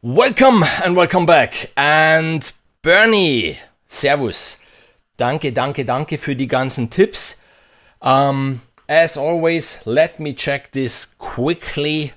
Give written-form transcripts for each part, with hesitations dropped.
Welcome and welcome back. And Bernie, Servus. Danke, danke, danke für die ganzen Tipps. As always, let me check this quickly.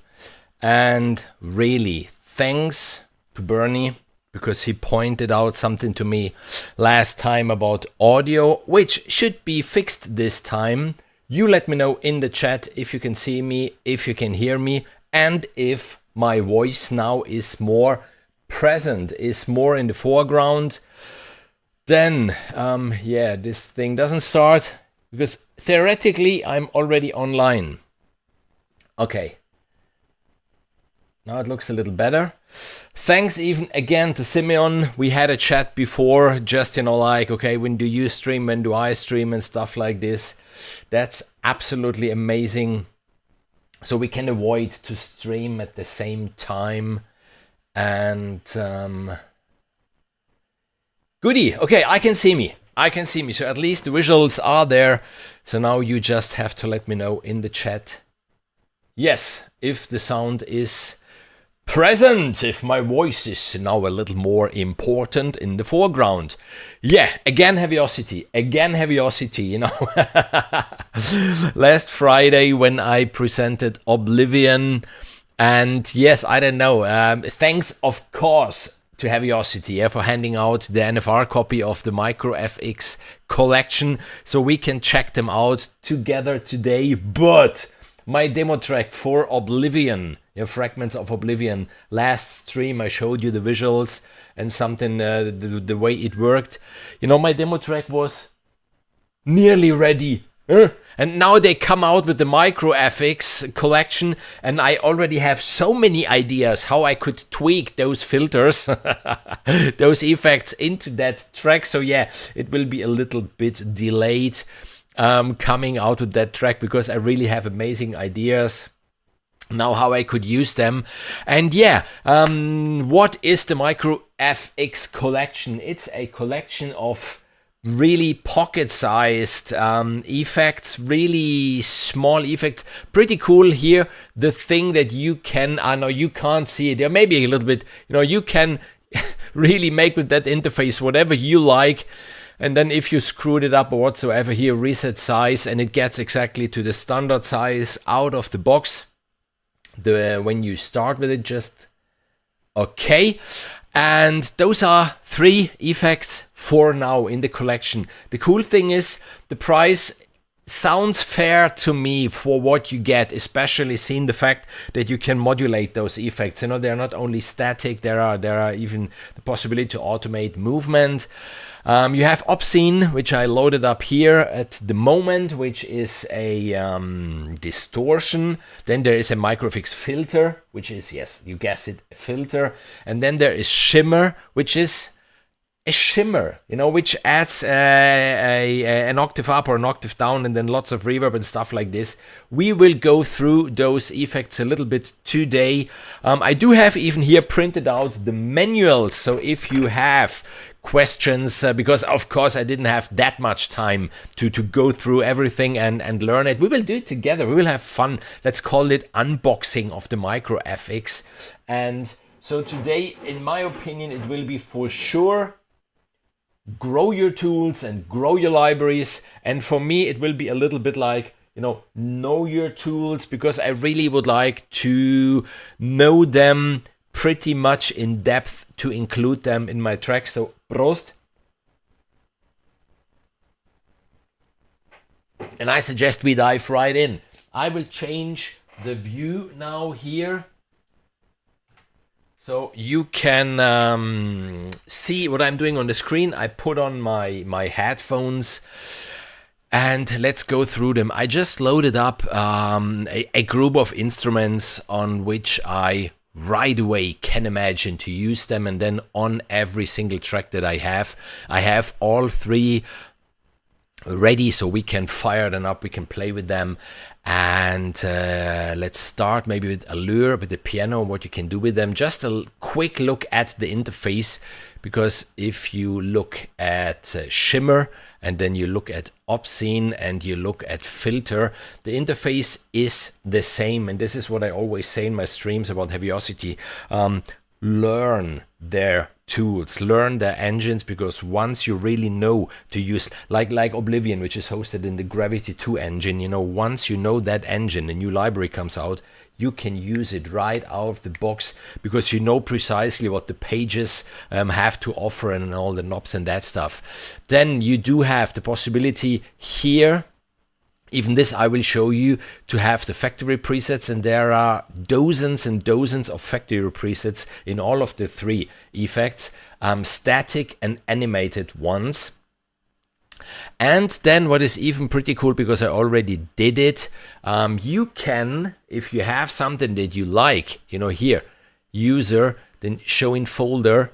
And really, thanks to Bernie, because he pointed out something to me last time about audio, which should be fixed this time. You let me know in the chat if you can see me, if you can hear me, and if my voice now is more present, is more in the foreground. Then, yeah, this thing doesn't start because theoretically I'm already online. Okay. Now it looks a little better. Thanks even again to Simeon. We had a chat before, just, like, okay, when do you stream, when do I stream and stuff like this. That's absolutely amazing. So we can avoid to stream at the same time. And goody. Okay, I can see me. So at least the visuals are there. So now you just have to let me know in the chat. Yes, if the sound is present, if my voice is now a little more important in the foreground. Yeah, again Heavyocity, Last Friday when I presented Oblivion, and yes, I don't know, thanks of course to Heavyocity for handing out the NFR copy of the MicroFX collection, so we can check them out together today. But my demo track for Oblivion, Fragments of Oblivion, last stream I showed you the visuals and something, the way it worked. My demo track was nearly ready. And now they come out with the MicroFX collection, and I already have so many ideas how I could tweak those filters, those effects into that track. So yeah, it will be a little bit delayed coming out with that track, because I really have amazing ideas now how I could use them. And yeah, what is the MicroFX collection? It's a collection of really pocket-sized effects, really small effects. Pretty cool here. The thing that you can, I know you can't see it, there may be a little bit, you can really make with that interface whatever you like. And then if you screwed it up or whatsoever, here reset size, and it gets exactly to the standard size out of the box. When you start with it, just okay. And those are 3 effects for now in the collection. The cool thing is the price sounds fair to me for what you get, especially seeing the fact that you can modulate those effects. They're not only static, there are even the possibility to automate movement. You have Obscene, which I loaded up here at the moment, which is a distortion. Then there is a MicroFX Filter, which is, yes, you guess it, a filter. And then there is Shimmer, which is a shimmer, which adds an octave up or an octave down, and then lots of reverb and stuff like this. We will go through those effects a little bit today. I do have even here printed out the manuals, so if you have questions, because of course I didn't have that much time to go through everything and learn it. We will do it together. We will have fun. Let's call it unboxing of the MicroFX. And so today, in my opinion, it will be for sure grow your tools and grow your libraries. And for me, it will be a little bit like, know your tools, because I really would like to know them pretty much in depth to include them in my track. So Prost. And I suggest we dive right in. I will change the view now here, so you can see what I'm doing on the screen. I put on my headphones and let's go through them. I just loaded up a group of instruments on which I right away can imagine to use them, and then on every single track that I have all 3 ready, so we can fire them up, we can play with them. And let's start maybe with Allure, with the piano, what you can do with them. Just a quick look at the interface, because if you look at Shimmer and then you look at Obscene and you look at Filter, the interface is the same. And this is what I always say in my streams about Heavyocity. learn their tools, learn their engines, because once you really know to use, like Oblivion, which is hosted in the Gravity 2 engine, you know, once you know that engine, a new library comes out, you can use it right out of the box, because you know precisely what the pages have to offer and all the knobs and that stuff. Then you do have the possibility here, even this I will show you, to have the factory presets, and there are dozens and dozens of factory presets in all of the three effects, static and animated ones. And then what is even pretty cool, because I already did it, you can, if you have something that you like, you know, here, user, then show in folder,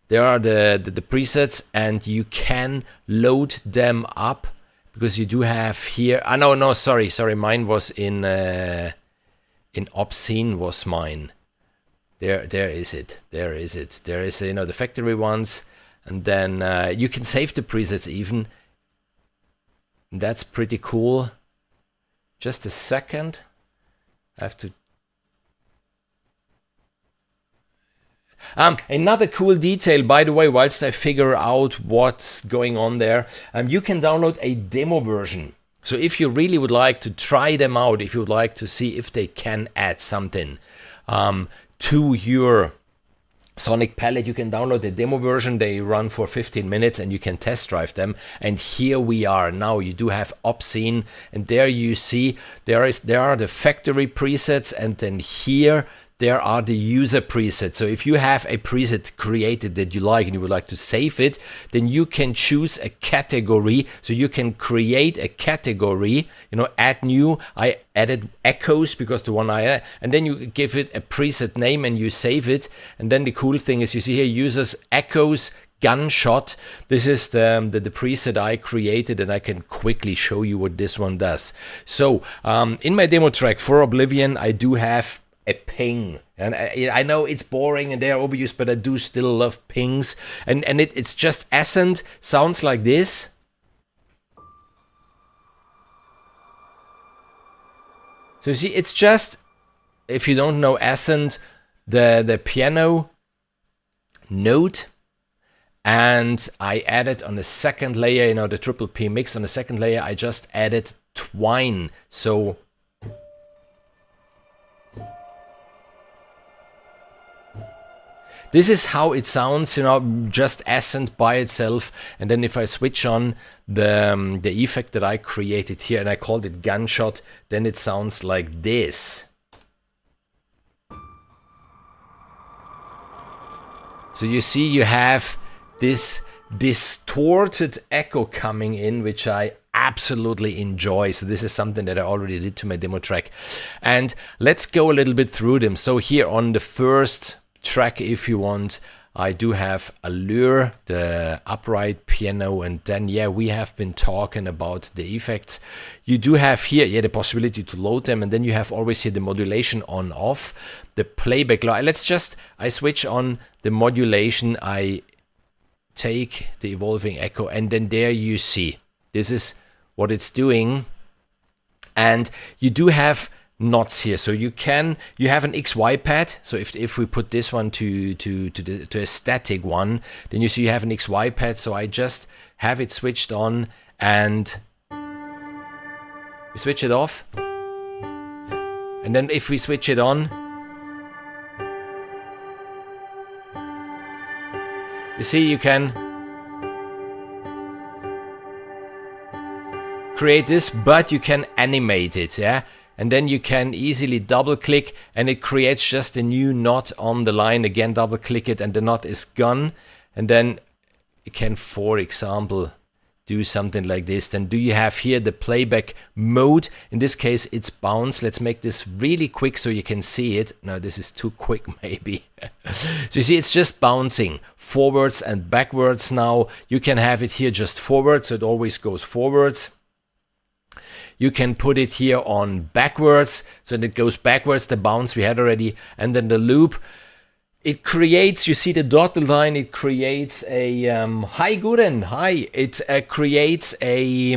there are the presets, and you can load them up, because you do have here, no, sorry, mine was in Obscene was mine. There is it, there is, you know, the factory ones. And then you can save the presets even. That's pretty cool. Just a second. I have to... another cool detail, by the way, whilst I figure out what's going on there, you can download a demo version. So if you really would like to try them out, if you would like to see if they can add something to your Sonic palette, you can download the demo version. They run for 15 minutes and you can test drive them. And here we are now. You do have Obscene, and there you see there are the factory presets, and then here there are the user presets. So if you have a preset created that you like and you would like to save it, then you can choose a category. So you can create a category, you know, add new. I added echoes because the one I added, and then you give it a preset name and you save it. And then the cool thing is, you see here, users echoes gunshot. This is the preset I created, and I can quickly show you what this one does. So in my demo track for Oblivion, I do have a ping, and I know it's boring and they're overused, but I do still love pings, and it's just Ascent, sounds like this. So you see, it's just, if you don't know Ascent, the piano note, and I added on the second layer, you know, the triple P mix on the second layer, I just added twine. So this is how it sounds, you know, just Ascent by itself. And then if I switch on the effect that I created here, and I called it gunshot, then it sounds like this. So you see, you have this distorted echo coming in, which I absolutely enjoy. So this is something that I already did to my demo track. And let's go a little bit through them. So here on the first track, if you want, I do have Allure, the upright piano, and then yeah, we have been talking about the effects. You do have here, yeah, the possibility to load them, and then you have always here the modulation on off, the playback. I switch on the modulation, I take the evolving echo, and then there you see, this is what it's doing. And you do have knots here, so you have an XY pad. So if we put this one to a static one, then you see you have an XY pad. So I just have it switched on, and we switch it off, and then if we switch it on, you see you can create this, but you can animate it, yeah. And then you can easily double click, and it creates just a new knot on the line. Again, double click it and the knot is gone. And then you can, for example, do something like this. Then do you have here the playback mode? In this case, it's bounce. Let's make this really quick so you can see it. No, this is too quick maybe. So you see, it's just bouncing forwards and backwards now. You can have it here just forwards, so it always goes forwards. You can put it here on backwards, so that it goes backwards, the bounce we had already, and then the loop. it creates, you see the dotted line, it creates a, hi Guden, hi, it creates a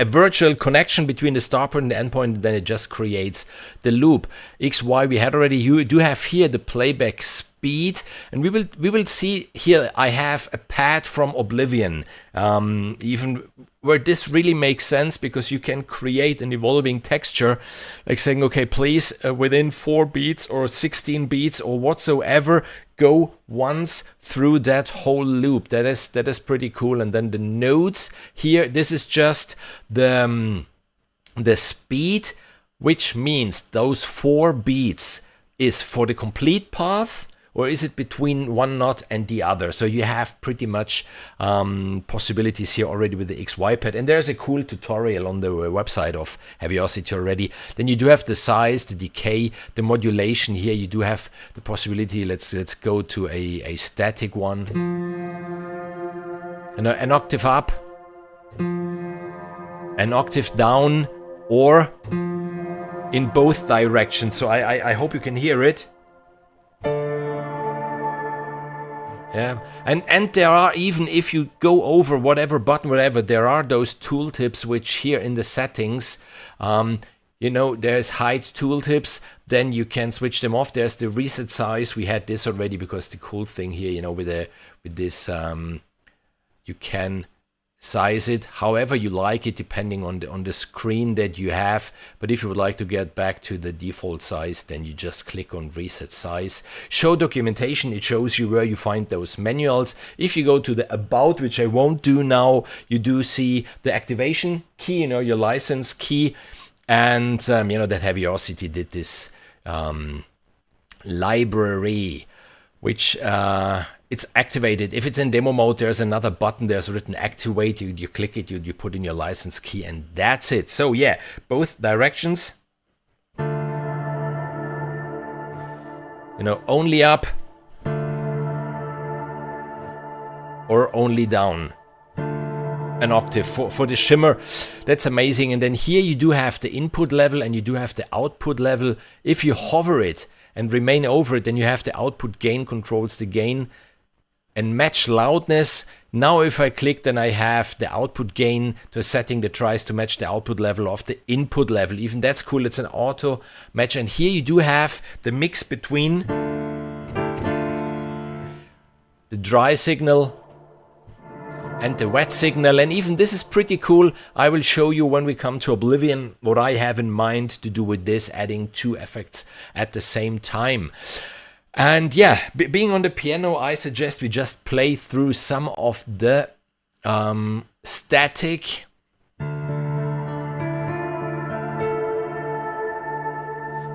virtual connection between the start point and the end point, and then it just creates the loop. XY we had already, you do have here the playback speed, and we will see here I have a pad from Oblivion, even where this really makes sense, because you can create an evolving texture, like saying, okay, please, within 4 beats or 16 beats or whatsoever, go once through that whole loop. That is pretty cool. And then the nodes here, this is just the speed, which means those 4 beats is for the complete path, or is it between one knot and the other? So you have pretty much possibilities here already with the XY pad. And there's a cool tutorial on the website of Heavyocity already. Then you do have the size, the decay, the modulation here. You do have the possibility, let's go to a static one. And an octave up, an octave down, or in both directions. So I hope you can hear it. Yeah, and there are, even if you go over whatever button, whatever, there are those tooltips which here in the settings, you know, there's hide tooltips, then you can switch them off. There's the reset size. We had this already, because the cool thing here, you know, with this, you can size it however you like it, depending on the screen that you have. But if you would like to get back to the default size, then you just click on reset size. Show documentation, it shows you where you find those manuals. If you go to the about, which I won't do now, you do see the activation key, you know, your license key, and you know that Heavyocity did this library, which it's activated. If it's in demo mode, there's another button, there's written activate, you click it, you put in your license key, and that's it. So yeah, both directions, you know, only up or only down, an octave for the shimmer. That's amazing. And then here you do have the input level and you do have the output level. If you hover it and remain over it, then you have the output gain, controls the gain, and match loudness. Now if I click, then I have the output gain to a setting that tries to match the output level of the input level. Even that's cool, it's an auto match. And here you do have the mix between the dry signal and the wet signal. And even this is pretty cool. I will show you when we come to Oblivion what I have in mind to do with this, adding 2 effects at the same time. And yeah, being on the piano, I suggest we just play through some of the static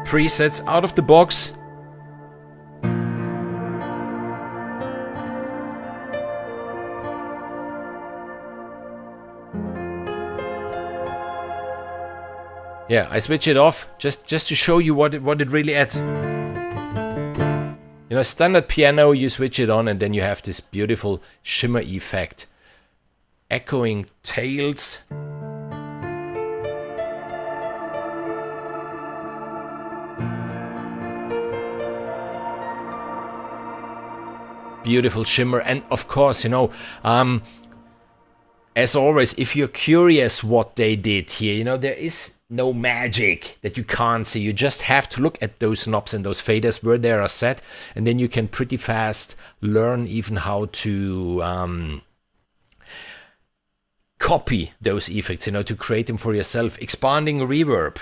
presets out of the box. Yeah, I switch it off just to show you what it really adds. You know, standard piano, you switch it on and then you have this beautiful shimmer effect. Echoing tails. Beautiful shimmer. And of course, you know, as always, if you're curious what they did here, you know, there is no magic that you can't see. You just have to look at those knobs and those faders where they are set, and then you can pretty fast learn even how to copy those effects, you know, to create them for yourself. Expanding reverb.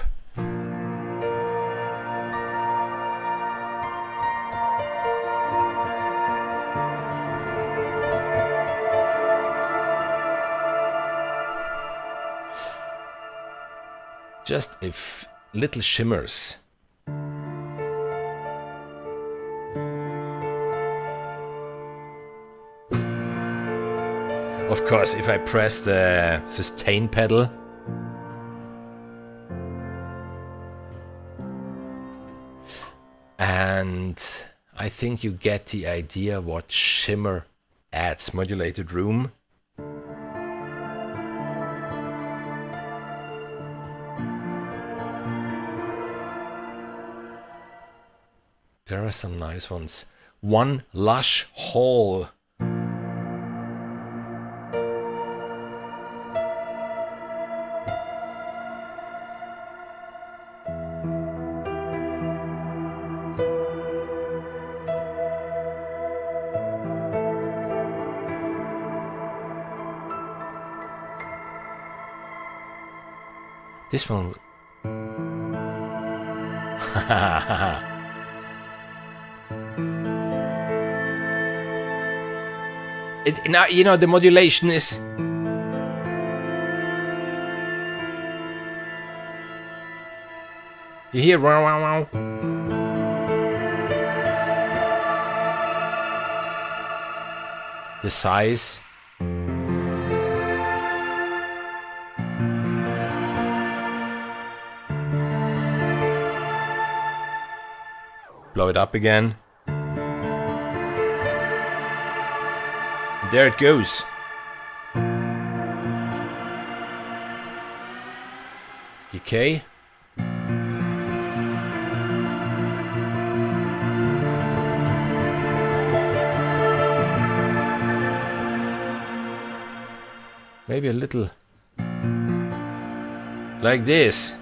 Just little shimmers. Of course, if I press the sustain pedal, and I think you get the idea what shimmer adds. Modulated room. There are some nice ones. one lush hall. This one. Now, you know, the modulation is... You hear wow wow wow. The size. Blow it up again. There it goes. Decay. Maybe a little like this.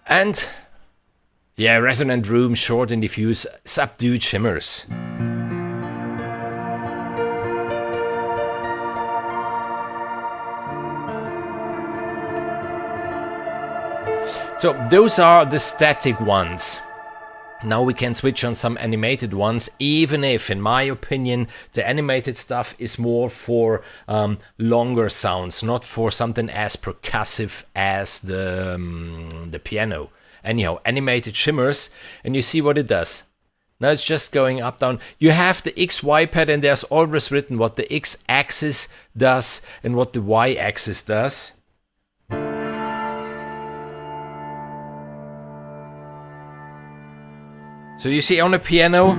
And yeah, resonant room, short and diffuse, subdued shimmers. So those are the static ones. Now we can switch on some animated ones, even if, in my opinion, the animated stuff is more for longer sounds, not for something as percussive as the piano. Anyhow, animated shimmers, and you see what it does. Now it's just going up, down. You have the XY pad, and there's always written what the X-axis does and what the Y-axis does. So you see, on a piano,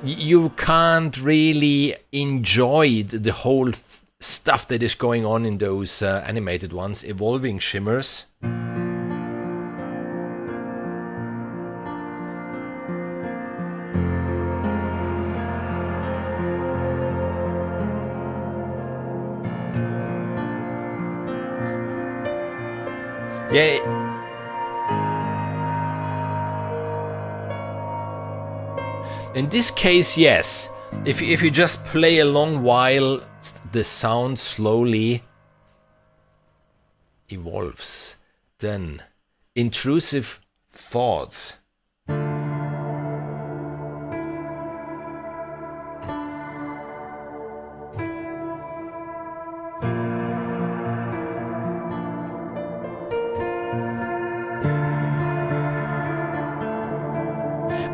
you can't really enjoy the whole stuff that is going on in those animated ones, evolving shimmers. Yeah. In this case, yes. If you just play a long while, the sound slowly evolves. Then, intrusive thoughts.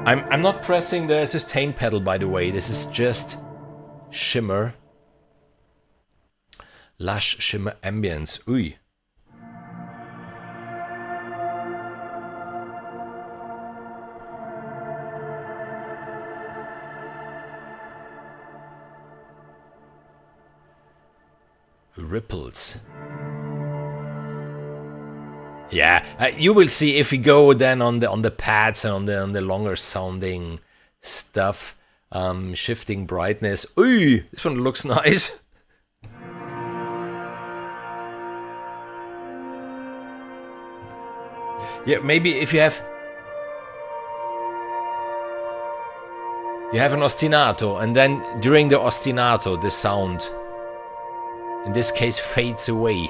I'm not pressing the sustain pedal, by the way. This is just shimmer. Lush shimmer ambience. Ui. Ripples. Yeah, you will see if we go then on the pads and on the longer sounding stuff, shifting brightness. Ooh, this one looks nice. Yeah, maybe if you have an ostinato, and then during the ostinato the sound, in this case, fades away.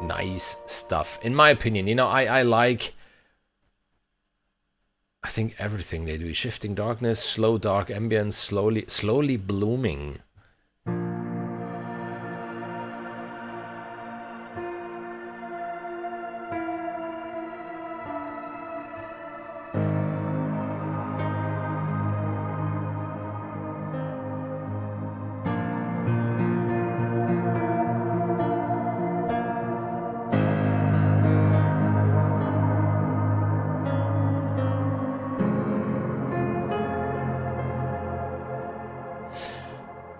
Nice stuff, in my opinion. You know, I like, I think everything they do. Shifting darkness, slow dark ambience, slowly blooming.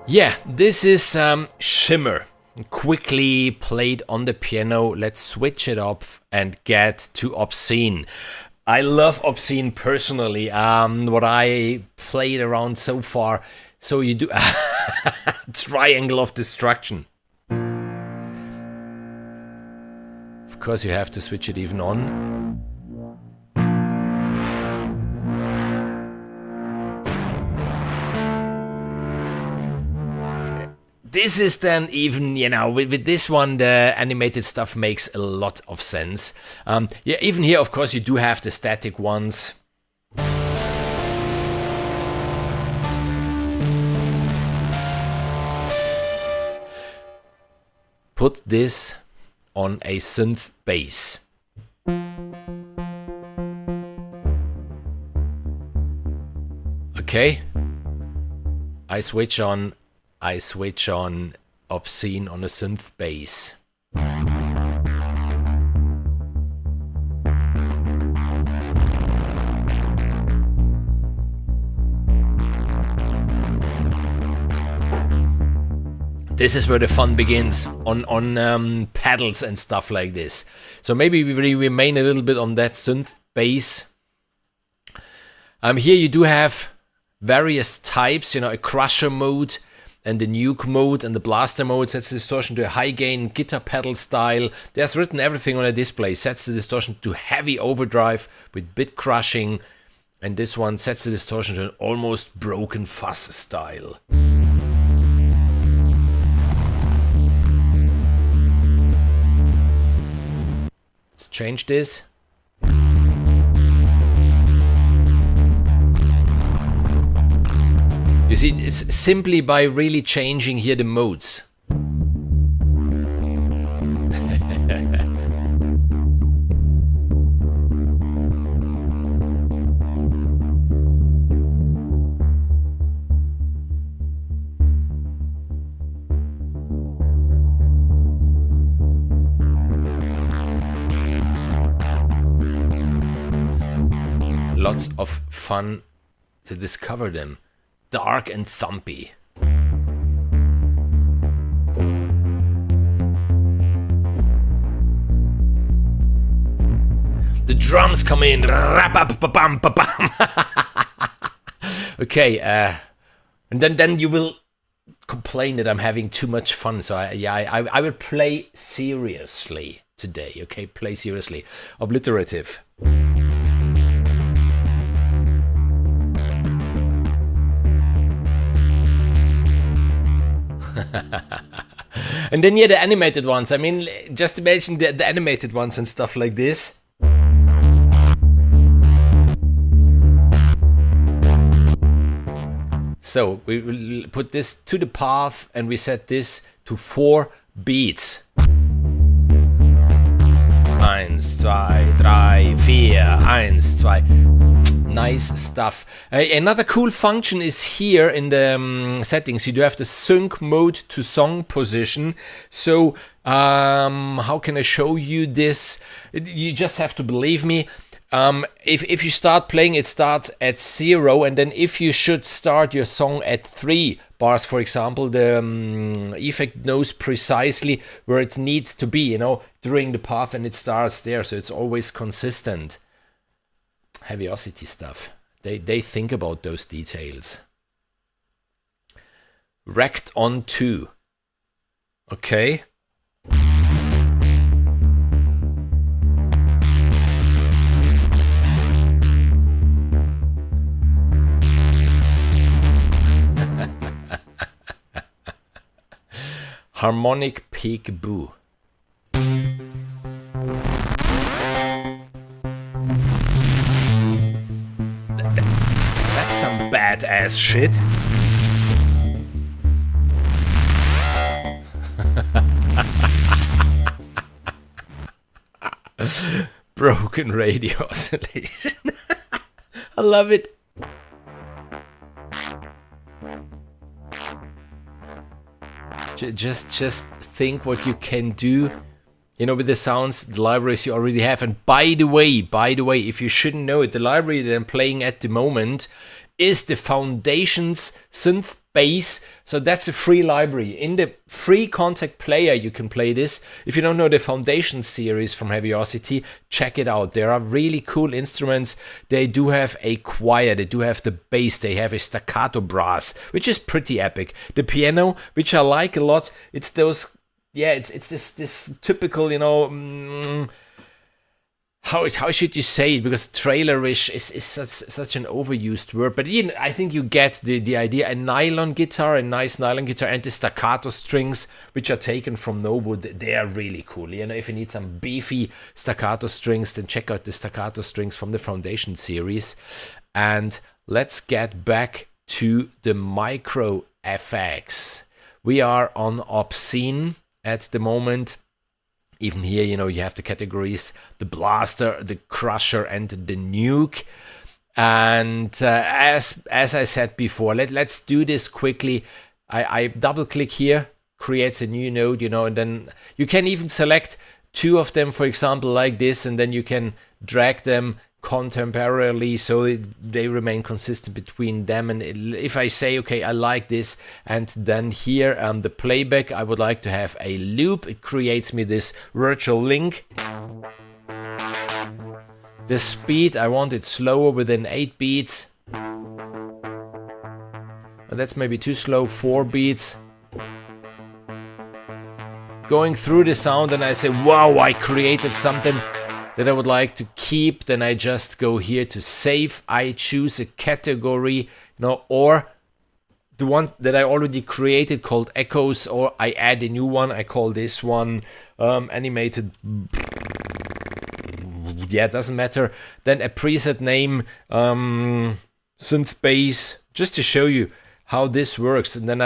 Yeah, this is Shimmer. Quickly played on the piano. Let's switch it up and get to Obscene. I love Obscene personally. What I played around so far. So you do Triangle of Destruction. Of course, you have to switch it even on. This is then even, you know, with this one, the animated stuff makes a lot of sense. Yeah, even here, of course, you do have the static ones. Put this on a synth bass. Okay. I switch on Obscene on a synth bass. This is where the fun begins, on pedals and stuff like this. So maybe we remain a little bit on that synth bass. Here you do have various types, you know, a crusher mode, and the nuke mode and the blaster mode sets the distortion to a high gain guitar pedal style. There's written everything on a display. Sets the distortion to heavy overdrive with bit crushing, and this one sets the distortion to an almost broken fuzz style. Let's change this. You see, it's simply by really changing here the modes. Lots of fun to discover them. Dark and thumpy. The drums come in. Okay, and then you will complain that I'm having too much fun. So I will play seriously today. Okay, play seriously. Obliterative. And then yeah, the animated ones. I mean, just imagine the animated ones and stuff like this. So we will put this to the path and we set this to 4 beats. 1, 2, 3, 4, 1, 2. Nice stuff. Another cool function is here in the settings. You do have the sync mode to song position. So how can I show you this? You just have to believe me. If you start playing, it starts at 0, and then if you should start your song at 3 bars, for example, the effect knows precisely where it needs to be, you know, during the path, and it starts there, so it's always consistent. Heavyocity stuff. They think about those details. Rect on 2. Okay. Harmonic peekaboo. That's some badass shit. Broken radio oscillation. I love it. Just think what you can do, you know, with the sounds, the libraries you already have. And by the way, if you shouldn't know it, the library that I'm playing at the moment is the Foundations synth bass. So that's a free library. In the free Contact player you can play this. If you don't know the Foundation series from Heavyocity, check it out. There are really cool instruments. They do have a choir, they do have the bass, they have a staccato brass, which is pretty epic. The piano, which I like a lot, it's those, yeah, it's this typical, you know, how should you say it? Because trailerish is such an overused word, but I think you get the idea. A nylon guitar, a nice nylon guitar, and the staccato strings, which are taken from Novo, they are really cool. You know, if you need some beefy staccato strings, then check out the staccato strings from the Foundation series. And let's get back to the MicroFX. We are on Obscene at the moment. Even here, you know, you have the categories, the blaster, the crusher, and the nuke. And as I said before, let's do this quickly. I double click here, creates a new node, you know, and then you can even select two of them, for example, like this, and then you can drag them contemporarily so they remain consistent between them. And if I say, okay, I like this, and then here the playback, I would like to have a loop, it creates me this virtual link. The speed, I want it slower, within 8 beats. And that's maybe too slow, 4 beats. Going through the sound, and I say, wow, I created something that I would like to keep. Then I just go here to save. I choose a category, you know, or the one that I already created called echoes, or I add a new one. I call this one animated. Yeah, doesn't matter. Then a preset name, synth bass, just to show you how this works. And then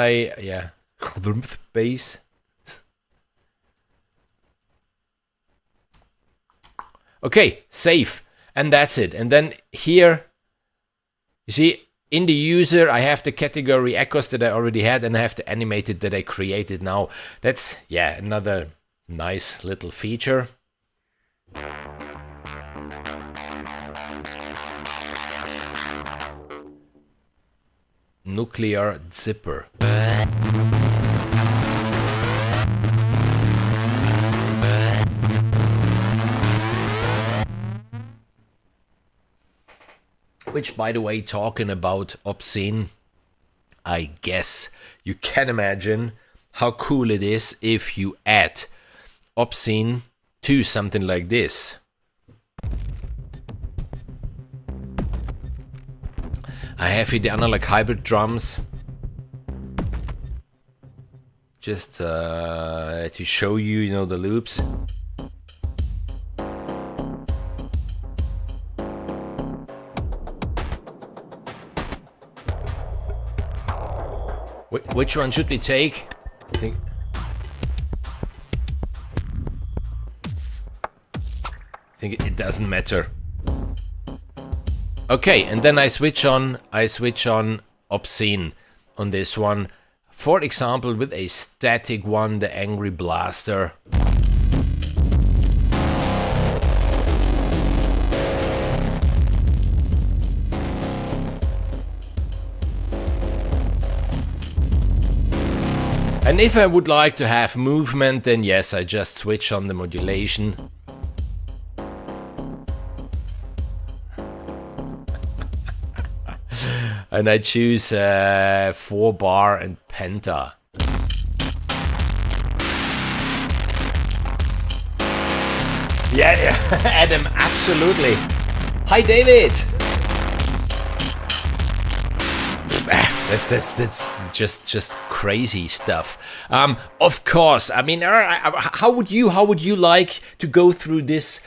synth bass. Okay, save, and that's it. And then here, you see, in the user, I have the category echoes that I already had, and I have the animated that I created now. That's, yeah, another nice little feature. Nuclear zipper. Which, by the way, talking about Obscene, I guess you can imagine how cool it is if you add Obscene to something like this. I have here the analog hybrid drums, just to show you, you know, the loops. Which one should we take? I think it doesn't matter. Okay, and then I switch on Obscene on this one. For example, with a static one, the Angry Blaster. And if I would like to have movement, then yes, I just switch on the modulation. And I choose 4-bar and penta. Yeah, Adam, absolutely. Hi, David. That's just crazy stuff. Of course, I mean, how would you like to go through this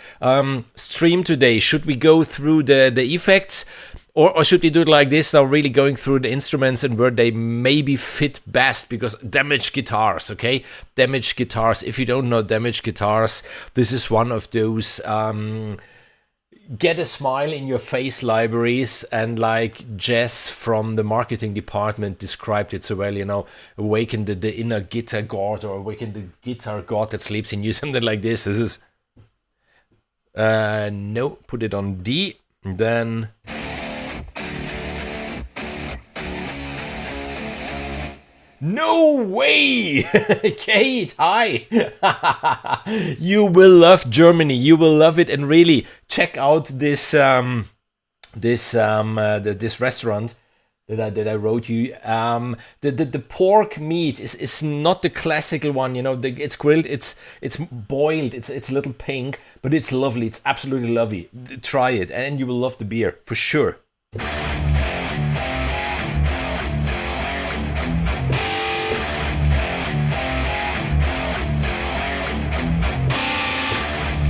stream today? Should we go through the effects, or should we do it like this now, really going through the instruments and where they maybe fit best? Because damaged guitars, okay, damaged guitars. If you don't know damaged guitars, this is one of those. Get a smile in your face libraries, and like Jess from the marketing department described it so well, you know, awaken the inner guitar god, or awaken the guitar god that sleeps in you, something like this. This is no, put it on D, then No way! Kate, hi! You will love Germany. You will love it, and really check out this this restaurant that I wrote you. The pork meat is not the classical one, you know. It's grilled, it's boiled, it's a little pink, but it's lovely. It's absolutely lovely. Try it, and you will love the beer for sure.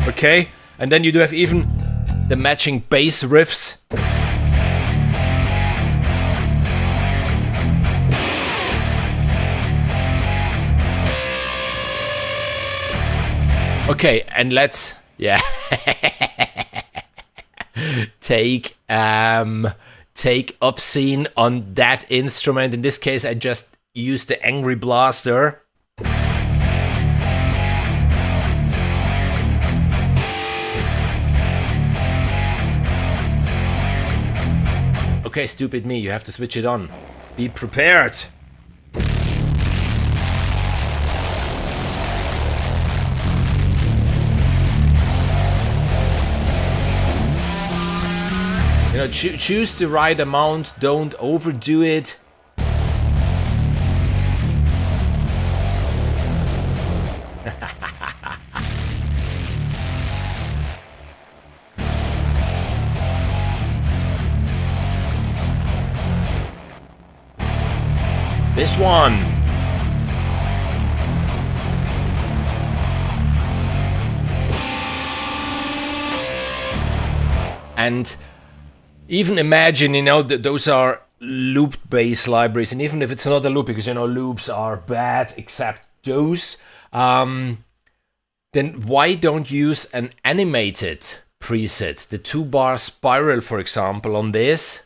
Okay, and then you do have even the matching bass riffs. Okay, and let's take Obscene on that instrument. In this case, I just used the Angry Blaster. Okay, stupid me, you have to switch it on. Be prepared. You know, choose the right amount, don't overdo it. This one. And even imagine, you know, those are looped bass libraries, and even if it's not a loop, because, you know, loops are bad except those, then why don't use an animated preset? The 2-bar spiral, for example, on this.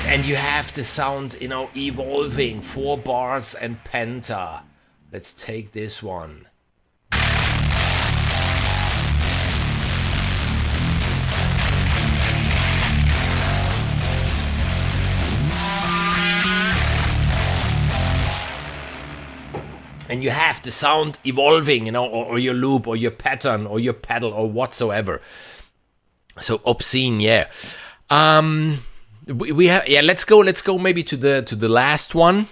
And you have the sound, you know, evolving, 4 bars and penta. Let's take this one. And you have the sound evolving, you know, or your loop, or your pattern, or your pedal, or whatsoever. So Obscene, yeah. We have, yeah. Let's go maybe to the last one.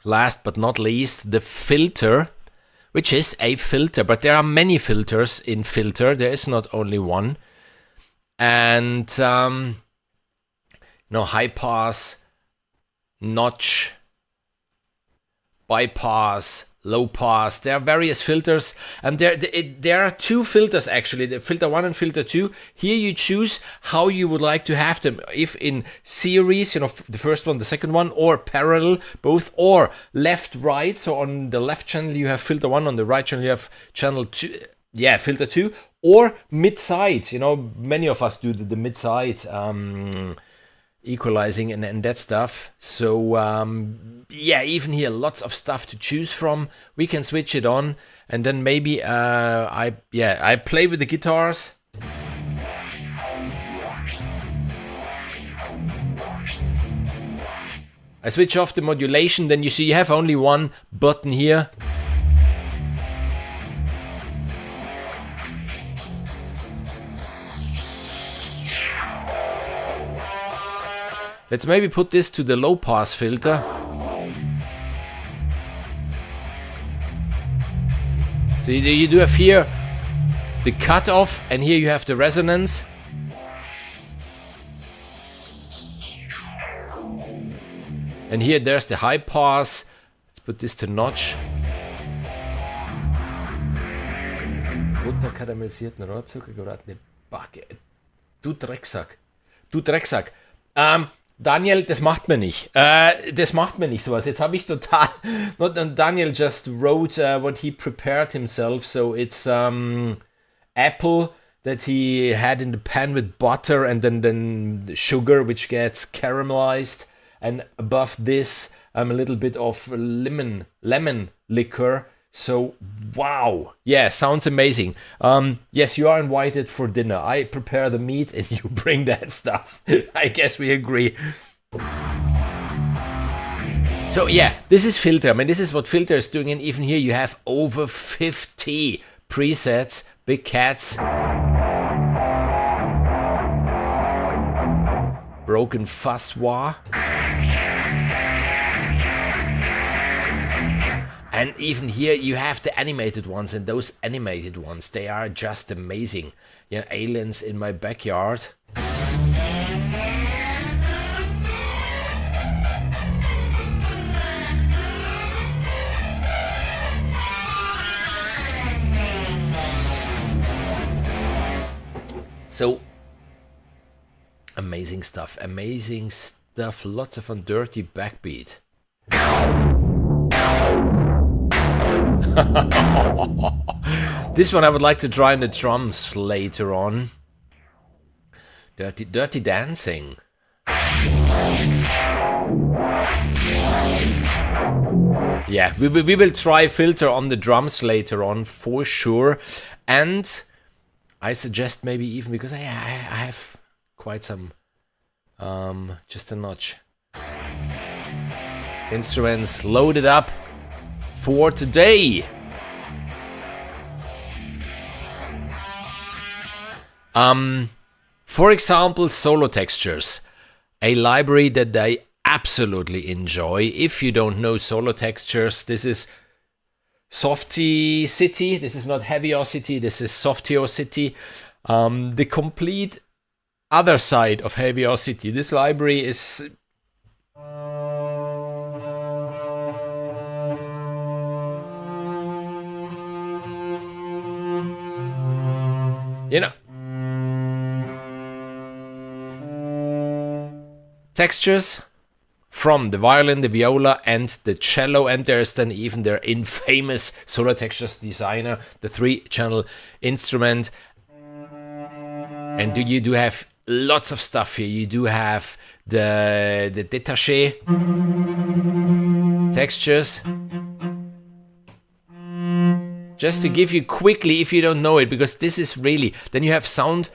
Last but not least, the filter, which is a filter, but there are many filters in filter. There is not only one. And no, high pass, notch, bypass, low pass. There are various filters, and there are 2 filters actually, the filter 1 and filter 2. Here you choose how you would like to have them, if in series, you know, the first one, the second one, or parallel, both, or left, right. So on the left channel you have filter 1, on the right channel you have channel 2, yeah, filter 2, or mid-side. You know, many of us do the mid-side equalizing and that stuff. So yeah, even here lots of stuff to choose from. We can switch it on, and then maybe I play with the guitars. I switch off the modulation, then you see you have only one button here. Let's maybe put this to the low pass filter. So you do have here the cutoff, and here you have the resonance. And here there's the high pass. Let's put this to notch. Butter karamellisierten Rohrzucker geratene Backe. Du Drecksack. Du Drecksack. Daniel, das macht man nicht. Das macht man nicht sowas. Jetzt habe ich total... Daniel just wrote what he prepared himself. So it's apple that he had in the pan with butter, and then the sugar, which gets caramelized. And above this, a little bit of lemon liquor. So, wow. Yeah, sounds amazing. Yes, you are invited for dinner. I prepare the meat and you bring that stuff. I guess we agree. So yeah, this is Filter. I mean, this is what Filter is doing. And even here you have over 50 presets, big cats. Broken fuzz war. And even here you have the animated ones, and those animated ones, they are just amazing. Yeah, aliens in my backyard. So amazing stuff, lots of on dirty backbeat. This one I would like to try on the drums later on. Dirty dancing. Yeah, we will try Filter on the drums later on for sure. And I suggest maybe even, because I have quite some, just a notch. Instruments loaded up for today. For example, solo textures, a library that I absolutely enjoy. If you don't know solo textures, this is Heavyocity. This is not Heavyocity, this is Heavyocity. The complete other side of Heavyocity. This library is textures from the violin, the viola, and the cello, and there's then even their infamous solo textures designer, the 3-channel instrument. And you do have lots of stuff here. You do have the détaché textures. Just to give you quickly, if you don't know it, because this is really, then you have soundscapes.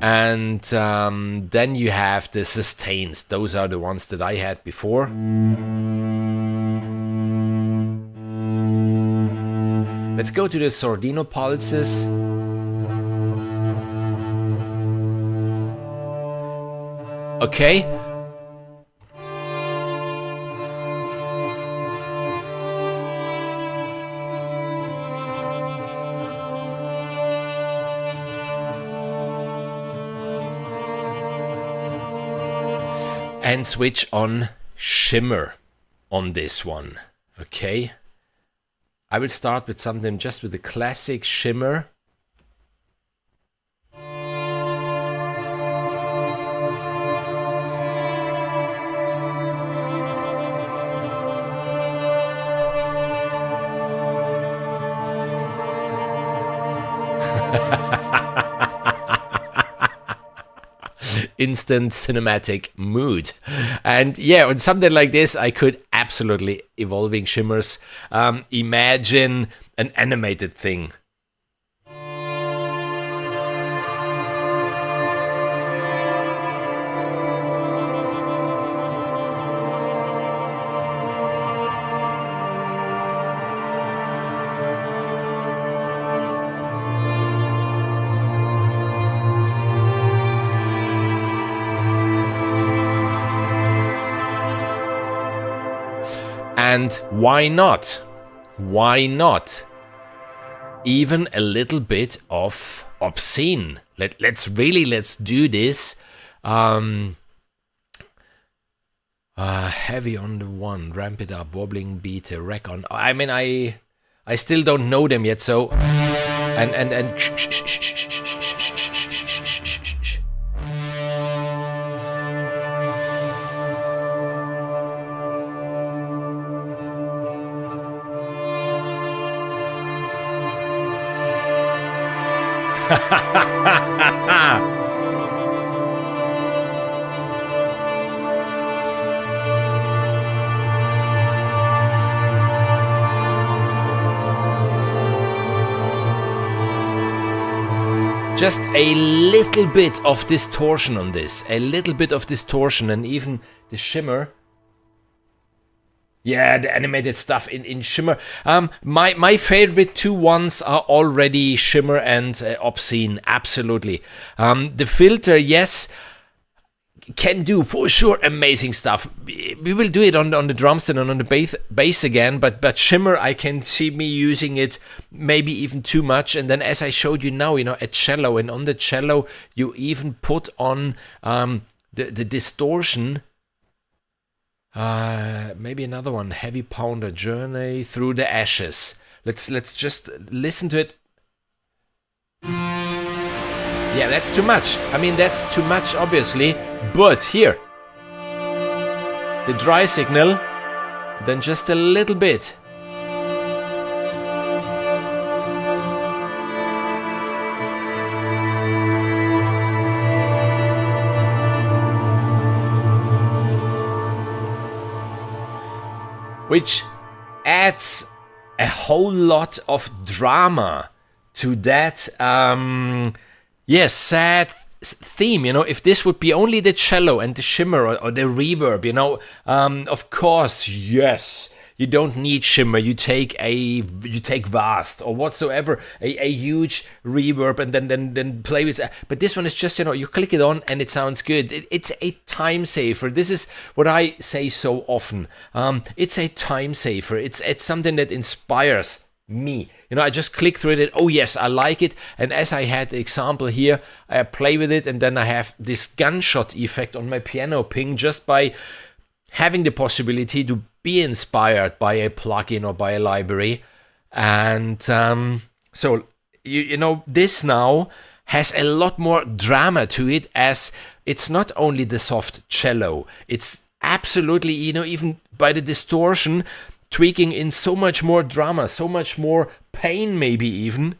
And then you have the sustains. Those are the ones that I had before. Let's go to the Sordino pulses. Okay. And switch on Shimmer on this one. Okay. I will start with something just with the classic Shimmer. Instant cinematic mood. And yeah, on something like this I could absolutely, evolving shimmers, imagine an animated thing. And why not? Why not? Even a little bit of obscene. Let's do this. Heavy on the one, ramp it up, wobbling beat, a wreck on. I mean, I still don't know them yet, so and just a little bit of distortion on this. A little bit of distortion, and even the shimmer. Yeah, the animated stuff in Shimmer. My favorite two ones are already Shimmer and Obscene, absolutely. The filter, yes, can do for sure amazing stuff. We will do it on the drums and on the bass again, but Shimmer, I can see me using it maybe even too much. And then as I showed you now, a cello, and on the cello you even put on the distortion. Maybe another one, Heavy Pounder, Journey Through the Ashes. Let's just listen to it. Yeah, that's too much. I mean, that's too much, obviously. But here, the dry signal, then just a little bit. Which adds a whole lot of drama to that, sad theme. If this would be only the cello and the shimmer or the reverb, of course, yes, you don't need shimmer. You take vast or whatsoever, a huge reverb, and then play with. But this one is just, you click it on and it sounds good. It's a time saver. This is what I say so often. It's a time saver. It's something that inspires me. I just click through it. Oh yes, I like it. And as I had the example here, I play with it, and then I have this gunshot effect on my piano ping just by having the possibility to be inspired by a plugin or by a library. And so this now has a lot more drama to it, as it's not only the soft cello, it's absolutely, even by the distortion, tweaking in so much more drama, so much more pain, maybe even.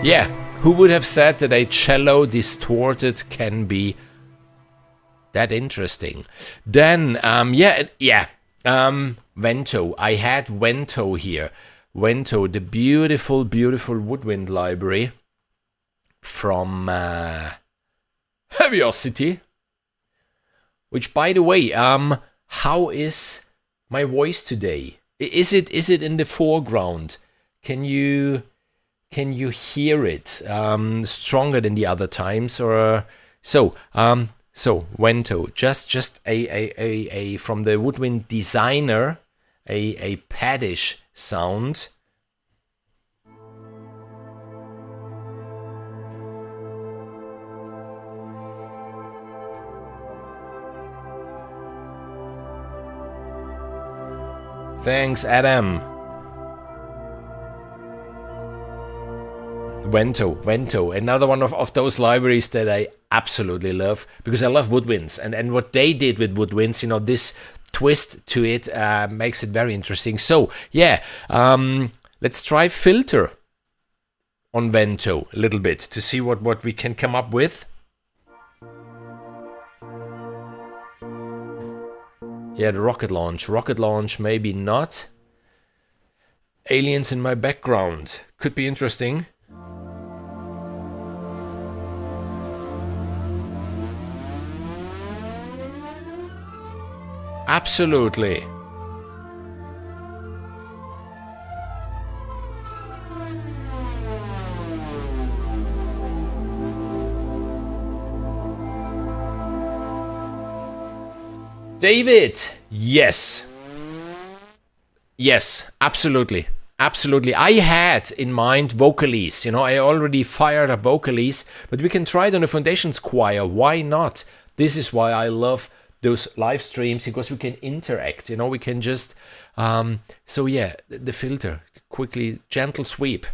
Yeah, who would have said that a cello distorted can be that interesting? Then, Vento. I had Vento here. Vento, the beautiful, beautiful woodwind library from Heavyocity. Which, by the way, how is my voice today? Is it in the foreground? Can you hear it stronger than the other times, or so Vento, just a from the woodwind designer, a paddish sound. Thanks, Adam. Vento, another one of those libraries that I absolutely love, because I love woodwinds, and what they did with woodwinds, this twist to it makes it very interesting. So yeah, let's try filter on Vento a little bit to see what we can come up with. Yeah, the rocket launch, maybe not. Aliens in my background could be interesting. Absolutely. David, yes. Yes, absolutely. Absolutely. I had in mind Vocalese. I already fired up Vocalese, but we can try it on the Foundations Choir. Why not? This is why I love those live streams, because we can interact, we can just so yeah, the filter, quickly, gentle sweep.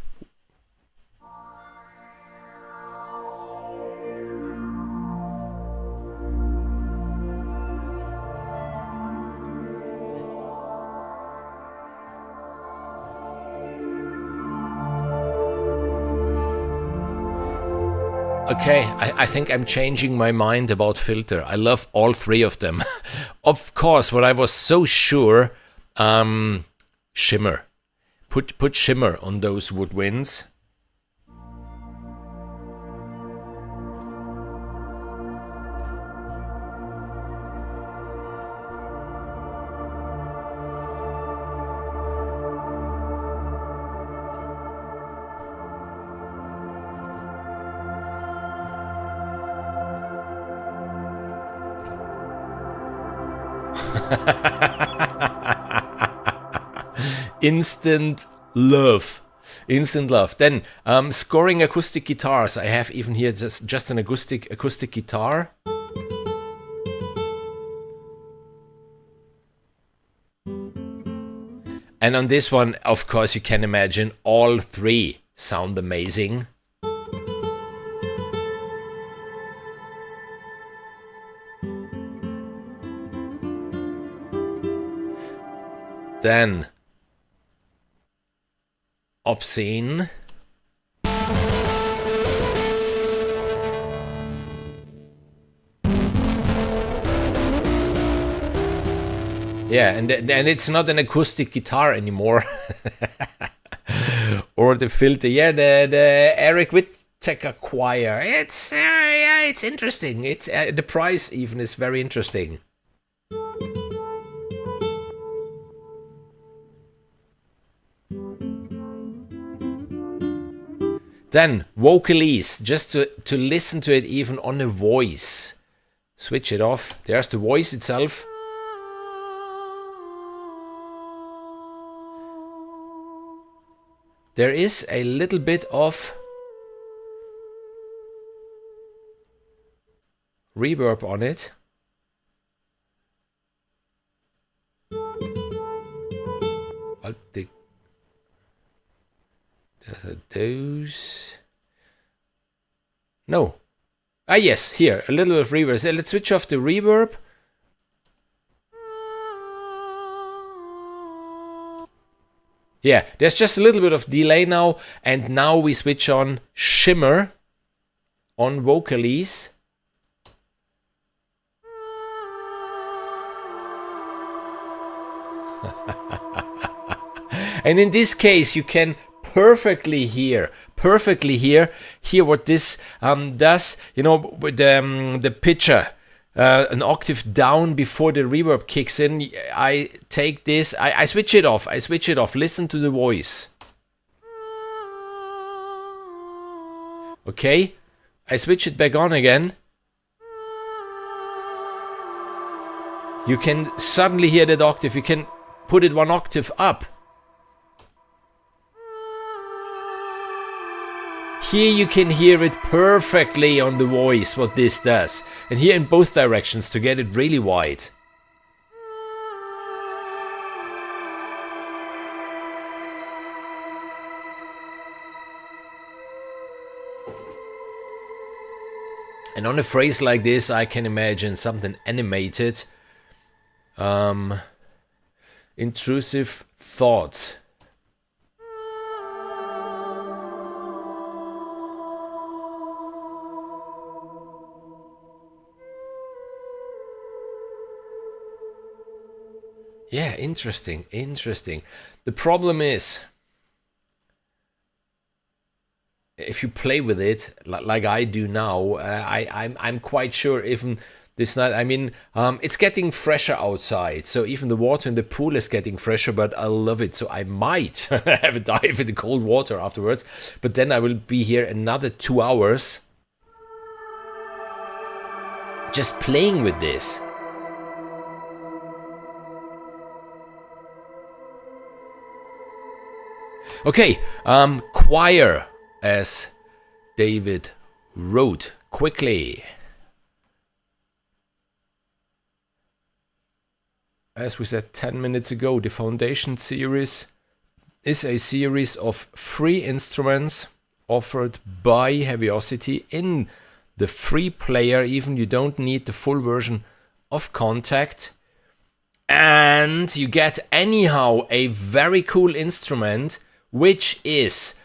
Okay, I think I'm changing my mind about filter. I love all three of them. Of course, what I was so sure, shimmer. Put shimmer on those woodwinds. Instant love. Instant love. Then scoring acoustic guitars. I have even here just an acoustic guitar. And on this one, of course, you can imagine all three sound amazing. Then Obscene. Yeah, and it's not an acoustic guitar anymore. Or the filter. Yeah, the Eric Whittaker choir. It's yeah, it's interesting. It's the price even is very interesting. Then vocalese, just to listen to it even on a voice. Switch it off. There's the voice itself. There is a little bit of reverb on it. Those. No. Ah, yes, here, a little bit of reverb. So let's switch off the reverb. Yeah, there's just a little bit of delay now, and now we switch on shimmer on vocalese. And in this case, you can perfectly hear what this does. You know, with the pitcher, an octave down before the reverb kicks in. I take this, I switch it off. Listen to the voice. Okay, I switch it back on again. You can suddenly hear that octave. You can put it one octave up. Here you can hear it perfectly on the voice, what this does. And here in both directions to get it really wide. And on a phrase like this, I can imagine something animated. Intrusive thoughts. Yeah, interesting. The problem is, if you play with it like I do now, I'm quite sure even this night. I mean, it's getting fresher outside, so even the water in the pool is getting fresher. But I love it, so I might have a dive in the cold water afterwards. But then I will be here another 2 hours just playing with this. Okay, choir, as David wrote quickly. As we said 10 minutes ago, the Foundation series is a series of free instruments offered by Heavyocity in the free player. Even you don't need the full version of Contact. And you get anyhow a very cool instrument, which is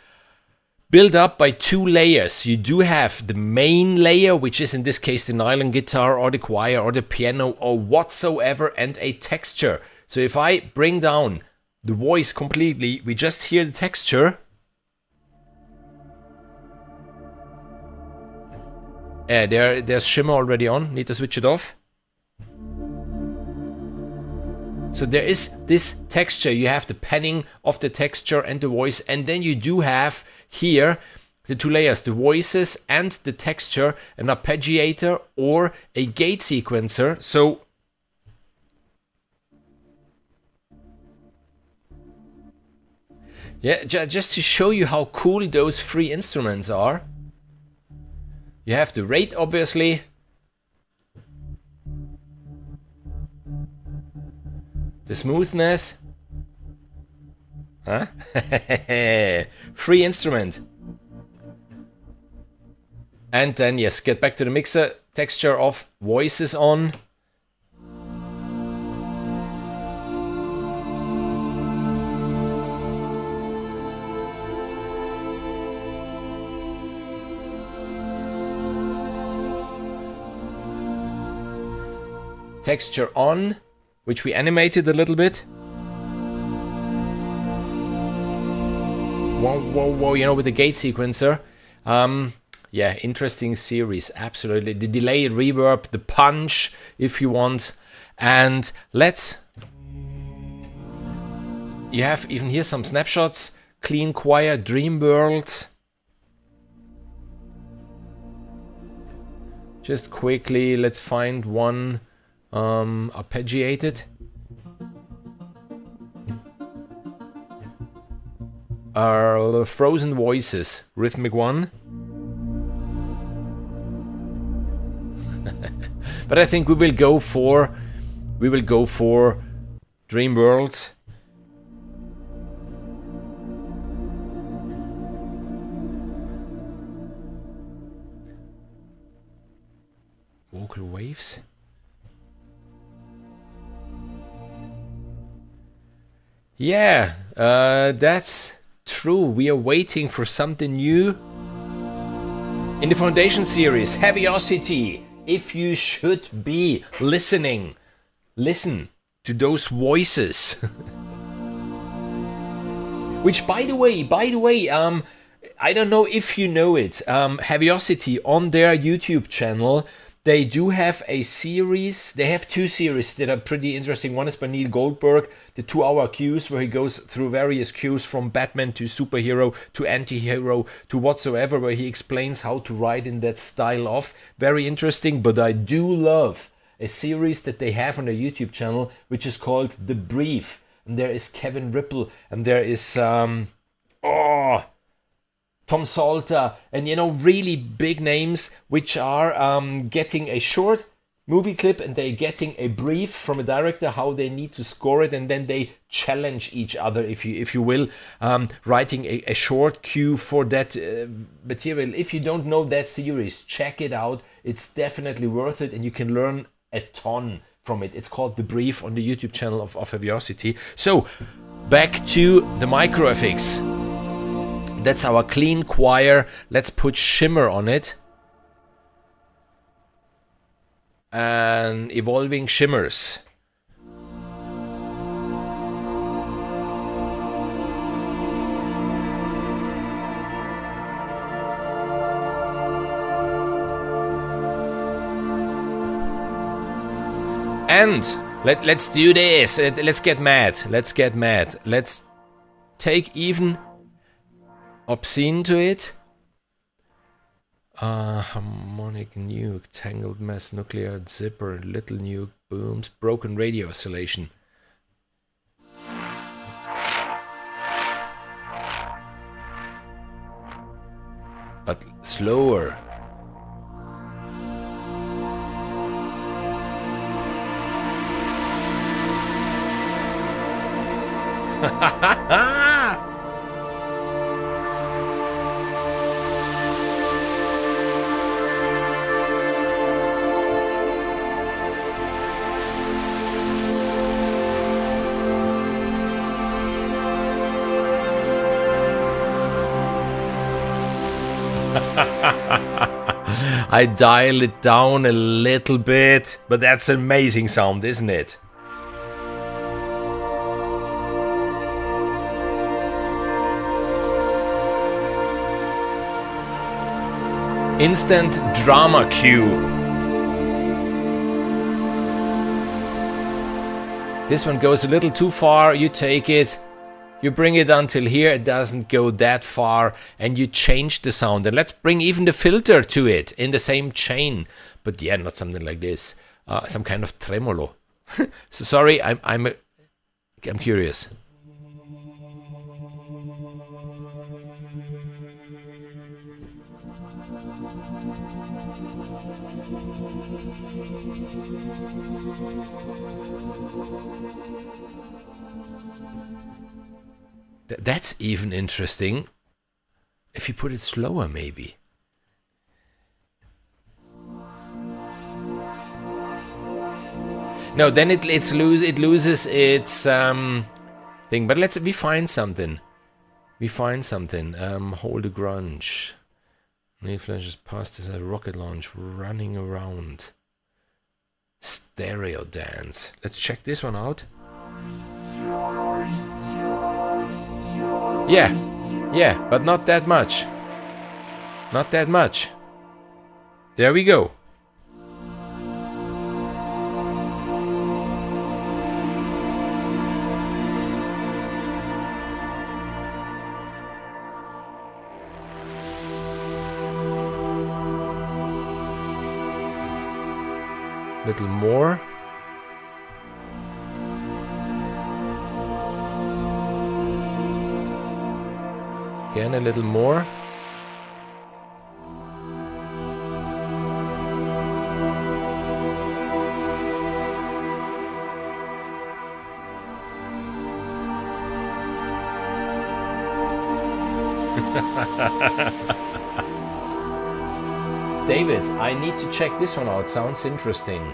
built up by two layers. You do have the main layer, which is in this case the nylon guitar or the choir or the piano or whatsoever, and a texture. So if I bring down the voice completely, we just hear the texture. There's shimmer already on. Need to switch it off. So there is this texture. You have the panning of the texture and the voice, and then you do have here the two layers, the voices and the texture, an arpeggiator or a gate sequencer. So yeah, just to show you how cool those three instruments are. You have the rate, obviously. The smoothness. Huh? Free instrument. And then, yes, get back to the mixer. Texture of voices on. Texture on, which we animated a little bit. Whoa, whoa, whoa, you know, with the gate sequencer. Yeah, interesting series, absolutely. The delay, reverb, the punch, if you want. And you have even here some snapshots. Clean choir, dream world. Just quickly, let's find one. Arpeggiated. Frozen voices, rhythmic one. But I think we will go for Dream Worlds. Vocal waves. Yeah, that's true. We are waiting for something new in the Foundation series, Heavyocity. If you should be listening, listen to those voices. Which, by the way, I don't know if you know it. Heavyocity on their YouTube channel. They do have a series. They have two series that are pretty interesting. One is by Neil Goldberg, the 2-hour cues, where he goes through various cues from Batman to superhero to anti-hero to whatsoever, where he explains how to write in that style of. Very interesting, but I do love a series that they have on their YouTube channel, which is called The Brief. And there is Kevin Ripple, and there is Tom Salter, and you know, really big names which are getting a short movie clip, and they're getting a brief from a director how they need to score it, and then they challenge each other, if you will, writing a short cue for that material. If you don't know that series, check it out. It's definitely worth it, and you can learn a ton from it. It's called The Brief on the YouTube channel of Heavyocity. So back to the MicroFX. That's our clean choir. Let's put shimmer on it. And evolving shimmers. And let's do this. Let's get mad. Let's get mad. Let's take even Obscene to it. Harmonic nuke, tangled mess, nuclear zipper, little nuke, booms, broken radio oscillation. But slower. I dial it down a little bit, but that's an amazing sound, isn't it? Instant drama cue. This one goes a little too far, you take it, you bring it until here, it doesn't go that far, and you change the sound. And let's bring even the filter to it in the same chain. But yeah, not something like this, some kind of tremolo. So sorry, I'm curious. That's even interesting. If you put it slower, maybe. No, then it loses its thing. But we find something. We find something. Hold the grunge. Neil flashes past as a rocket launch running around. Stereo dance. Let's check this one out. Yeah, but not that much. Not that much. There we go. Little more. Again, a little more. David, I need to check this one out. Sounds interesting.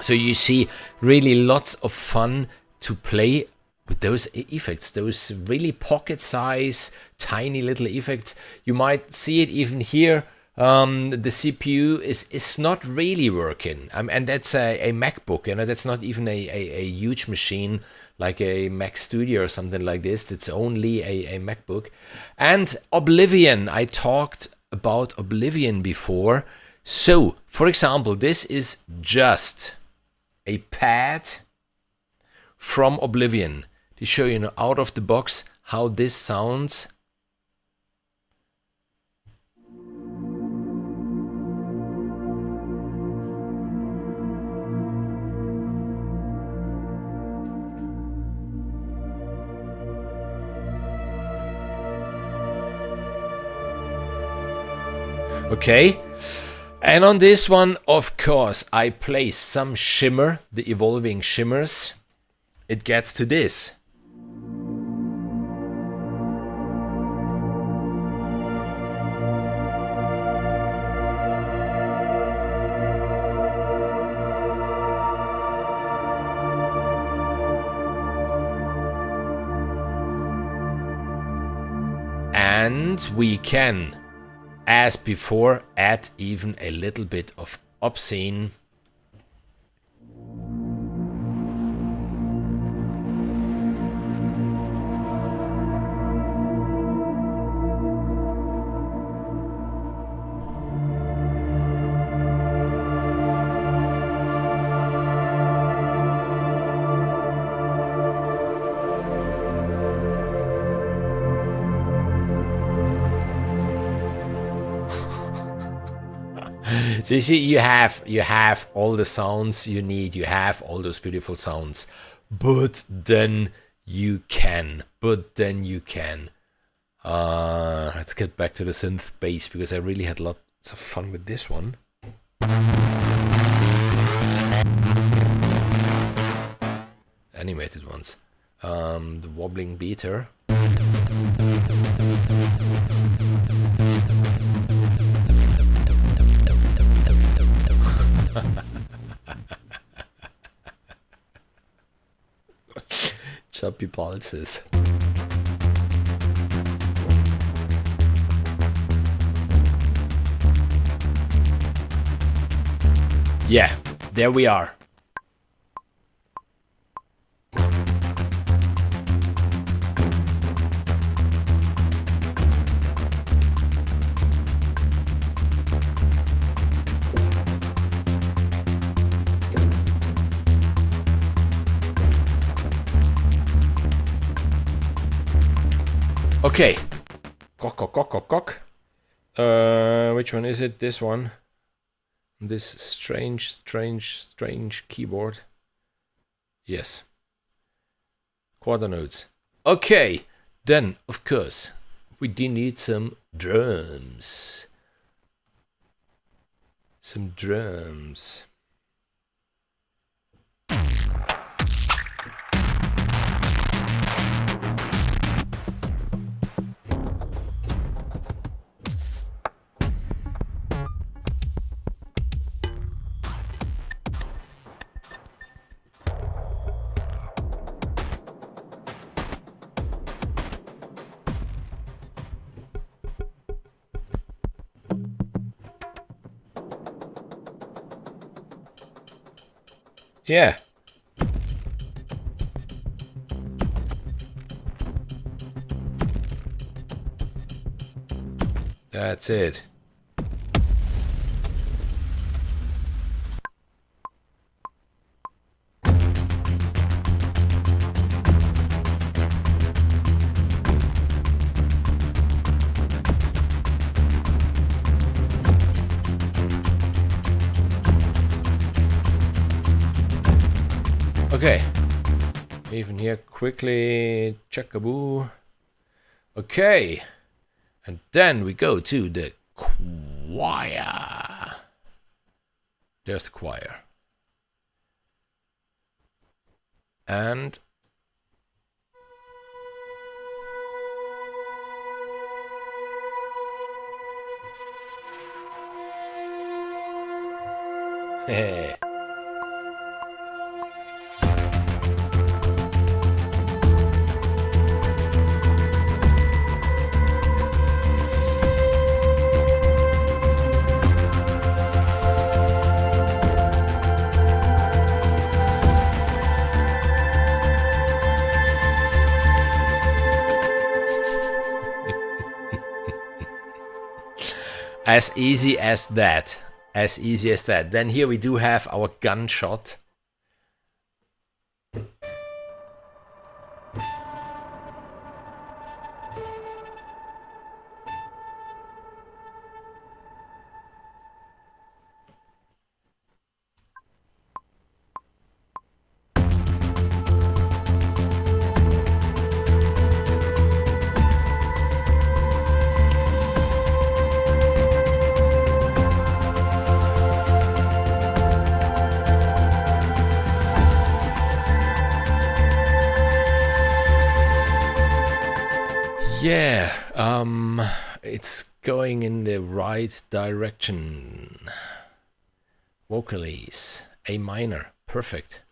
So you see really lots of fun to play with those effects, those really pocket size, tiny little effects. You might see it even here. The CPU is not really working. And that's a MacBook, you know, that's not even a huge machine like a Mac Studio or something like this. It's only a MacBook. And Oblivion, I talked about Oblivion before. So, for example, this is just a pad from Oblivion to show you out of the box how this sounds. Okay, and on this one, of course, I place some shimmer, the evolving shimmers. It gets to this. And we can, as before, add even a little bit of obscene. So you see, you have all the sounds you need, you have all those beautiful sounds, but then you can, let's get back to the synth bass, because I really had lots of fun with this one. Animated ones. The wobbling beater. Choppy pulses. Yeah, there we are. Okay. Cock. Which one is it? This one. This strange keyboard. Yes. Quarter notes. Okay. Then, of course, we do need some drums. Some drums. Yeah. That's it. Okay, even here quickly, check-a-boo. Okay, and then we go to the choir. There's the choir. And hey. As easy as that. As easy as that. Then here we do have our gunshot. Yeah, it's going in the right direction. Vocalies, A minor, perfect.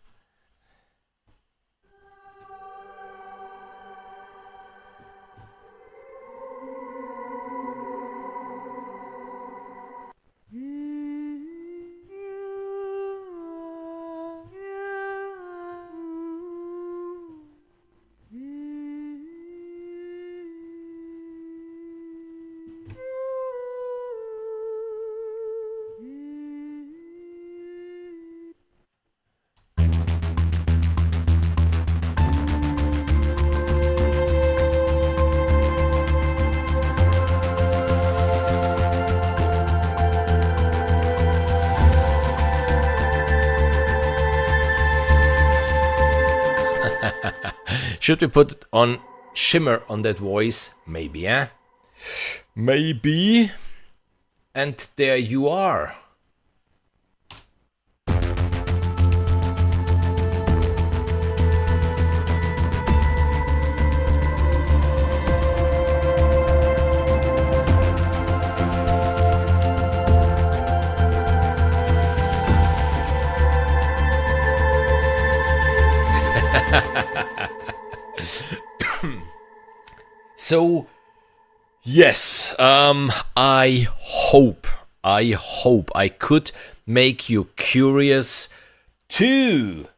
Should we put on shimmer on that voice? Maybe, eh? Maybe. And there you are. So, yes, I hope I could make you curious to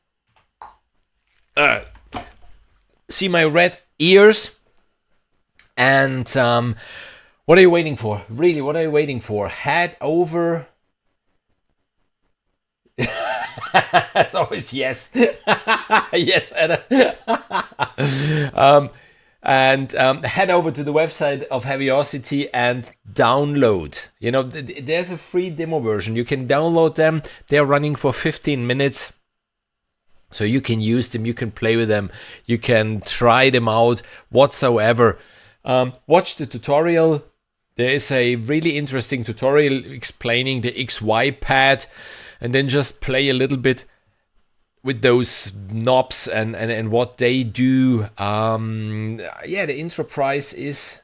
see my red ears. And what are you waiting for? Really, what are you waiting for? Head over. It's always yes. Yes, Anna. And head over to the website of Heavyocity and download. You know, there's a free demo version. You can download them. They're running for 15 minutes. So you can use them, you can play with them, you can try them out whatsoever. Watch the tutorial. There is a really interesting tutorial explaining the XY pad, and then just play a little bit with those knobs and what they do. Yeah, the intro price is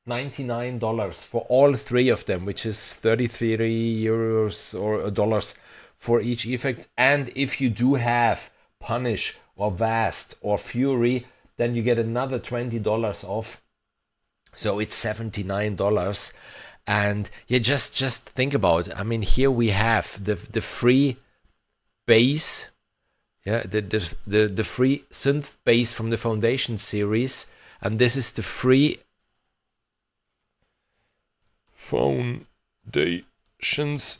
$99 for all three of them, which is 33 euros or dollars for each effect. And if you do have Punish or Vast or Fury, then you get another $20 off. So it's $79. And yeah, just think about it. I mean, here we have the free bass, yeah, the free synth bass from the Foundation series, and this is the free Foundations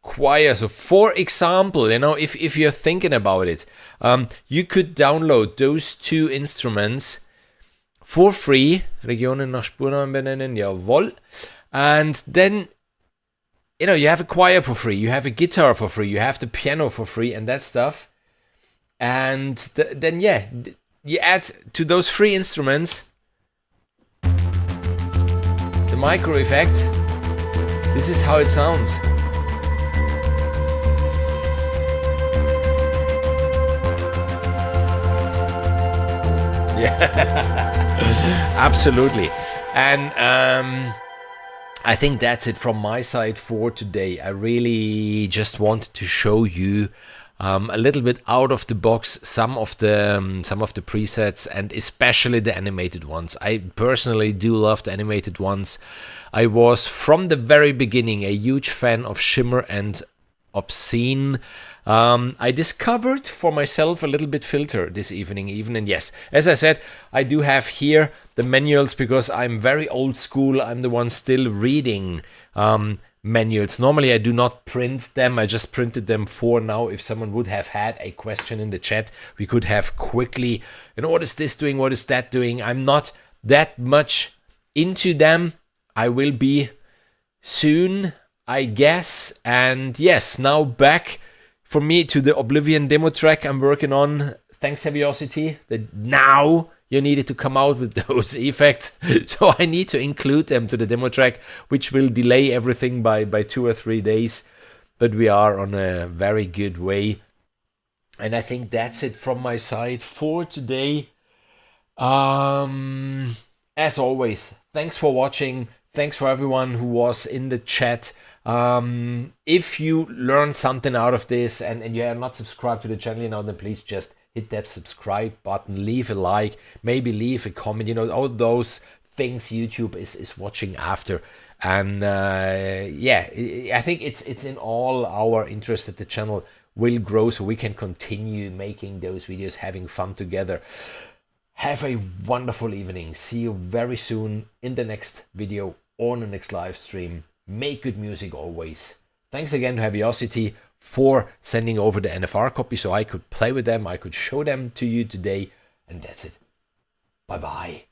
choir. So for example, you know, if you're thinking about it, you could download those two instruments for free. Regionen nach Spurnamen benennen, jawohl. And then, you know, you have a choir for free, you have a guitar for free, you have the piano for free and that stuff. And then, yeah, you add to those free instruments the micro effects. This is how it sounds. Yeah, absolutely. And I think that's it from my side for today. I really just wanted to show you a little bit out of the box some of the presets, and especially the animated ones. I personally do love the animated ones. I was from the very beginning a huge fan of Shimmer and Obscene. I discovered for myself a little bit Filter this evening even, and yes, as I said, I do have here the manuals because I'm very old school. I'm the one still reading manuals. Normally I do not print them, I just printed them for now. If someone would have had a question in the chat, we could have quickly, you know, what is this doing, what is that doing? I'm not that much into them. I will be soon, I guess. And yes, now back for me to the Oblivion demo track I'm working on. Thanks Heavyocity that now you needed to come out with those effects. So I need to include them to the demo track, which will delay everything by 2 or 3 days. But we are on a very good way. And I think that's it from my side for today. As always, thanks for watching. Thanks for everyone who was in the chat. If you learned something out of this and you are not subscribed to the channel, you know, then please just hit that subscribe button, leave a like, maybe leave a comment, you know, all those things YouTube is watching after. And yeah, I think it's in all our interest that the channel will grow so we can continue making those videos, having fun together. Have a wonderful evening. See you very soon in the next video or the next live stream. Make good music always. Thanks again to Heavyocity for sending over the NFR copy so I could play with them, I could show them to you today, and that's it. Bye bye.